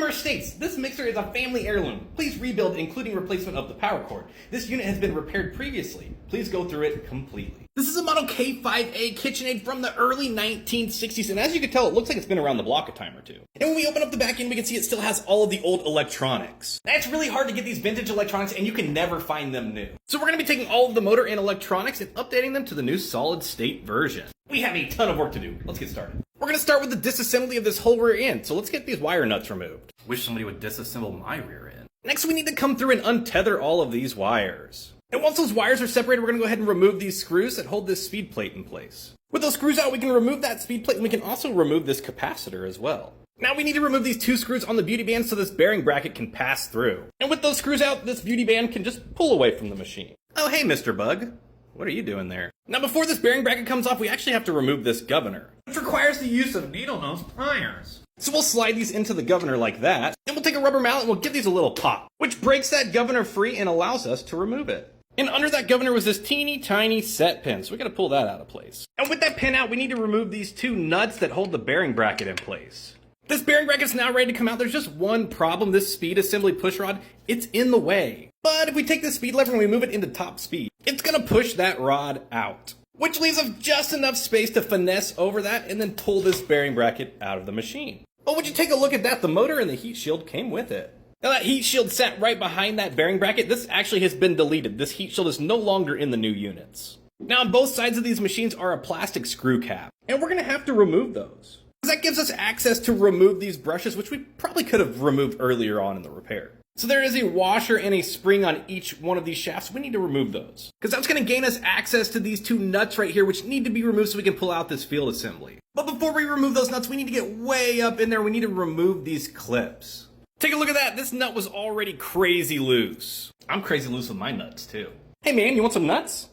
customer states, this mixer is a family heirloom. Please rebuild, including replacement of the power cord. This unit has been repaired previously. Please go through it completely. This is a model K5A KitchenAid from the early 1960s, and as you can tell, it looks like it's been around the block a time or two. And when we open up the back end, we can see it still has all of the old electronics. That's really hard to get these vintage electronics, and you can never find them new. So we're going to be taking all of the motor and electronics and updating them to the new solid state version. We have a ton of work to do. Let's get started. We're going to start with the disassembly of this whole rear end, so let's get these wire nuts removed. Wish somebody would disassemble my rear end. Next, we need to come through and untether all of these wires. And once those wires are separated, we're going to go ahead and remove these screws that hold this speed plate in place. With those screws out, we can remove that speed plate, and we can also remove this capacitor as well. Now we need to remove these two screws on the beauty band so this bearing bracket can pass through. And with those screws out, this beauty band can just pull away from the machine. Oh, hey, Mr. Bug. What are you doing there? Now before this bearing bracket comes off, we actually have to remove this governor, which requires the use of needle nose pliers. So we'll slide these into the governor like that, and we'll take a rubber mallet and we'll give these a little pop, which breaks that governor free and allows us to remove it. And under that governor was this teeny tiny set pin, so we gotta pull that out of place. And with that pin out, we need to remove these two nuts that hold the bearing bracket in place. This bearing bracket is now ready to come out. There's just one problem. This speed assembly push rod, it's in the way. But if we take the speed lever and we move it into top speed, it's gonna push that rod out, which leaves us just enough space to finesse over that and then pull this bearing bracket out of the machine. But would you take a look at that? The motor and the heat shield came with it. Now that heat shield sat right behind that bearing bracket. This actually has been deleted. This heat shield is no longer in the new units. Now on both sides of these machines are a plastic screw cap, and we're gonna have to remove those. That gives us access to remove these brushes, which we probably could have removed earlier on in the repair. So there is a washer and a spring on each one of these shafts. We need to remove those, because that's going to gain us access to these two nuts right here, which need to be removed so we can pull out this field assembly. But before we remove those nuts, we need to get way up in there. We need to remove these clips. Take a look at that. This nut was already crazy loose. I'm crazy loose with my nuts too. Hey man, you want some nuts?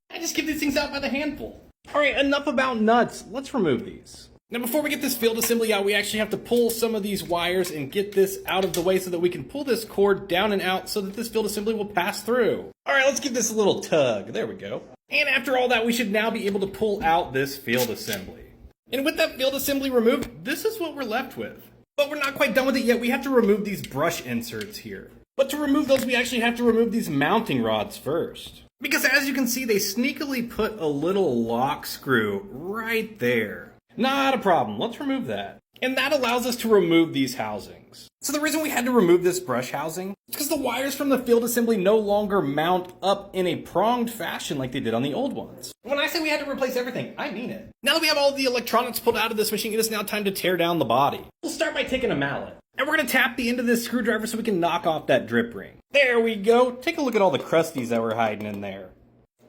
I just give these things out by the handful. All right, enough about nuts. Let's remove these. Now before we get this field assembly out, we actually have to pull some of these wires and get this out of the way so that we can pull this cord down and out so that this field assembly will pass through. All right, let's give this a little tug. There we go. And after all that, we should now be able to pull out this field assembly. And with that field assembly removed, this is what we're left with. But we're not quite done with it yet. We have to remove these brush inserts here. But to remove those, we actually have to remove these mounting rods first. Because as you can see, they sneakily put a little lock screw right there. Not a problem, let's remove that. And that allows us to remove these housings. So the reason we had to remove this brush housing is because the wires from the field assembly no longer mount up in a pronged fashion like they did on the old ones. When I say we had to replace everything, I mean it. Now that we have all the electronics pulled out of this machine, it is now time to tear down the body. We'll start by taking a mallet. And we're gonna tap the end of this screwdriver so we can knock off that drip ring. There we go. Take a look at all the crusties that were hiding in there.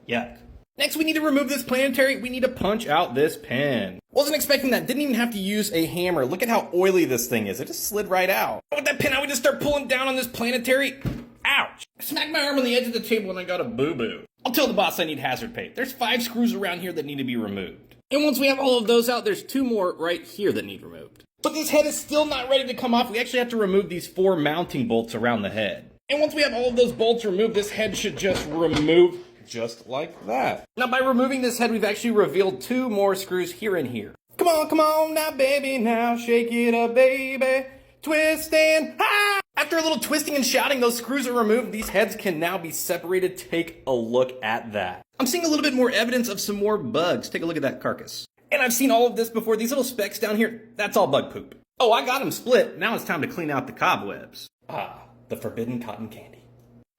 Yuck. Next, we need to remove this planetary. We need to punch out this pin. Wasn't expecting that. Didn't even have to use a hammer. Look at how oily this thing is. It just slid right out. With that pin out, we just start pulling down on this planetary. Ouch. I smacked my arm on the edge of the table and I got a boo-boo. I'll tell the boss I need hazard pay. There's 5 screws around here that need to be removed. And once we have all of those out, there's 2 more right here that need removed. But this head is still not ready to come off. We actually have to remove these 4 mounting bolts around the head. And once we have all of those bolts removed, this head should just remove just like that. Now by removing this head, we've actually revealed 2 more screws here and here. Come on now, baby, now shake it up, baby. Twist and ha! After a little twisting and shouting, those screws are removed. These heads can now be separated. Take a look at that. I'm seeing a little bit more evidence of some more bugs. Take a look at that carcass. And I've seen all of this before. These little specks down here, that's all bug poop. Oh, I got them split. Now it's time to clean out the cobwebs. Ah, the forbidden cotton candy.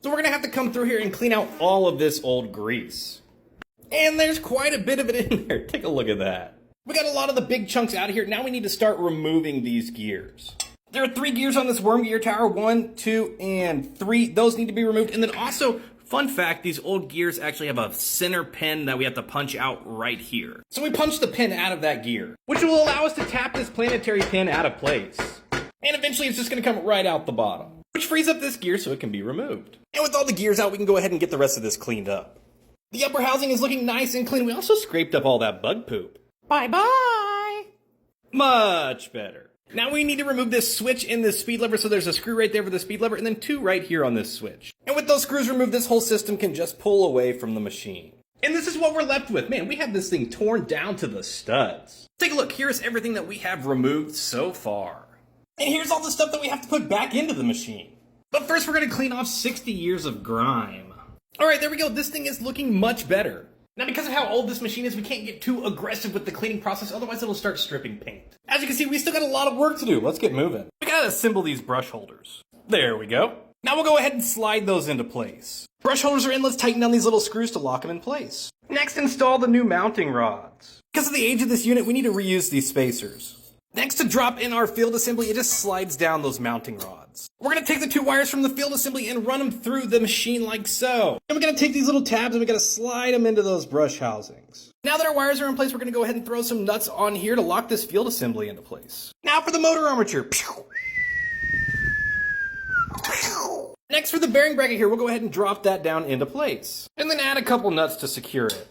So we're gonna have to come through here and clean out all of this old grease. And there's quite a bit of it in there. Take a look at that. We got a lot of the big chunks out of here. Now we need to start removing these gears. There are 3 gears on this worm gear tower. 1, 2, and 3. Those need to be removed. And then also, fun fact, these old gears actually have a center pin that we have to punch out right here. So we punch the pin out of that gear, which will allow us to tap this planetary pin out of place. And eventually it's just gonna come right out the bottom, which frees up this gear so it can be removed. And with all the gears out, we can go ahead and get the rest of this cleaned up. The upper housing is looking nice and clean. We also scraped up all that bug poop. Bye-bye. Much better. Now we need to remove this switch and this speed lever, so there's a screw right there for the speed lever and then 2 right here on this switch. And with those screws removed, this whole system can just pull away from the machine. And this is what we're left with. Man, we have this thing torn down to the studs. Take a look. Here's everything that we have removed so far. And here's all the stuff that we have to put back into the machine. But first we're gonna clean off 60 years of grime. All right, there we go. This thing is looking much better. Now, because of how old this machine is, we can't get too aggressive with the cleaning process, otherwise it'll start stripping paint. As you can see, we still got a lot of work to do. Let's get moving. We gotta assemble these brush holders. There we go. Now we'll go ahead and slide those into place. Brush holders are in, let's tighten down these little screws to lock them in place. Next, install the new mounting rods. Because of the age of this unit, we need to reuse these spacers. Next, to drop in our field assembly, it just slides down those mounting rods. We're gonna take the 2 wires from the field assembly and run them through the machine like so. Then we're gonna take these little tabs and we're gonna slide them into those brush housings. Now that our wires are in place, we're gonna go ahead and throw some nuts on here to lock this field assembly into place. Now for the motor armature. Next, for the bearing bracket here, we'll go ahead and drop that down into place. And then add a couple nuts to secure it.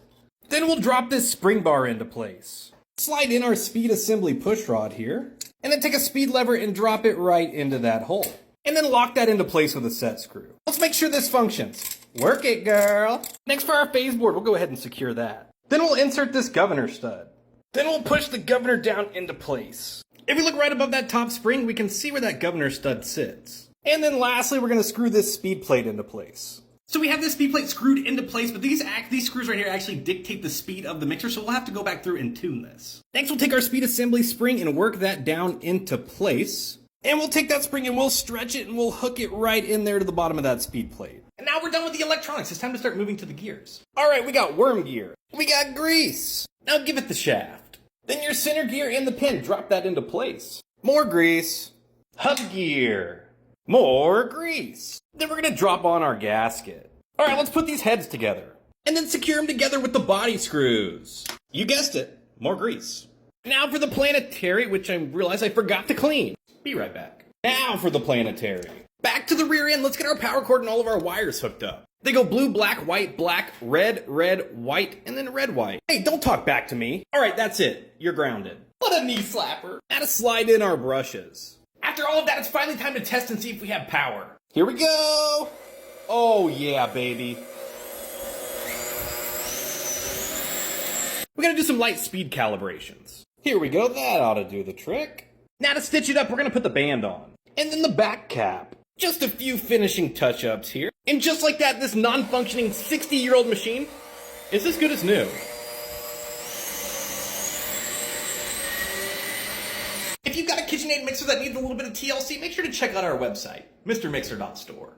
Then we'll drop this spring bar into place. Slide in our speed assembly push rod here, and then take a speed lever and drop it right into that hole. And then lock that into place with a set screw. Let's make sure this functions. Work it, girl. Next, for our phase board, we'll go ahead and secure that. Then we'll insert this governor stud. Then we'll push the governor down into place. If we look right above that top spring, we can see where that governor stud sits. And then lastly, we're gonna screw this speed plate into place. So we have this speed plate screwed into place, but these screws right here actually dictate the speed of the mixer, so we'll have to go back through and tune this. Next, we'll take our speed assembly spring and work that down into place. And we'll take that spring and we'll stretch it and we'll hook it right in there to the bottom of that speed plate. And now we're done with the electronics. It's time to start moving to the gears. All right, we got worm gear. We got grease. Now give it the shaft. Then your center gear and the pin, drop that into place. More grease. Hub gear. More grease. Then we're gonna drop on our gasket. All right, let's put these heads together. And then secure them together with the body screws. You guessed it, more grease. Now for the planetary, which I realize I forgot to clean. Be right back. Now for the planetary. Back to the rear end, let's get our power cord and all of our wires hooked up. They go blue, black, white, red, white, and then red, white. Hey, don't talk back to me. All right, that's it. You're grounded. What a knee slapper. Now to slide in our brushes. After all of that, it's finally time to test and see if we have power. Here we go. Oh yeah, baby. We're gonna do some light speed calibrations. Here we go, that ought to do the trick. Now to stitch it up, we're gonna put the band on. And then the back cap. Just a few finishing touch-ups here. And just like that, this non-functioning 60-year-old machine is as good as new. If you've got a KitchenAid mixer that needs a little bit of TLC, make sure to check out our website, mrmixer.store.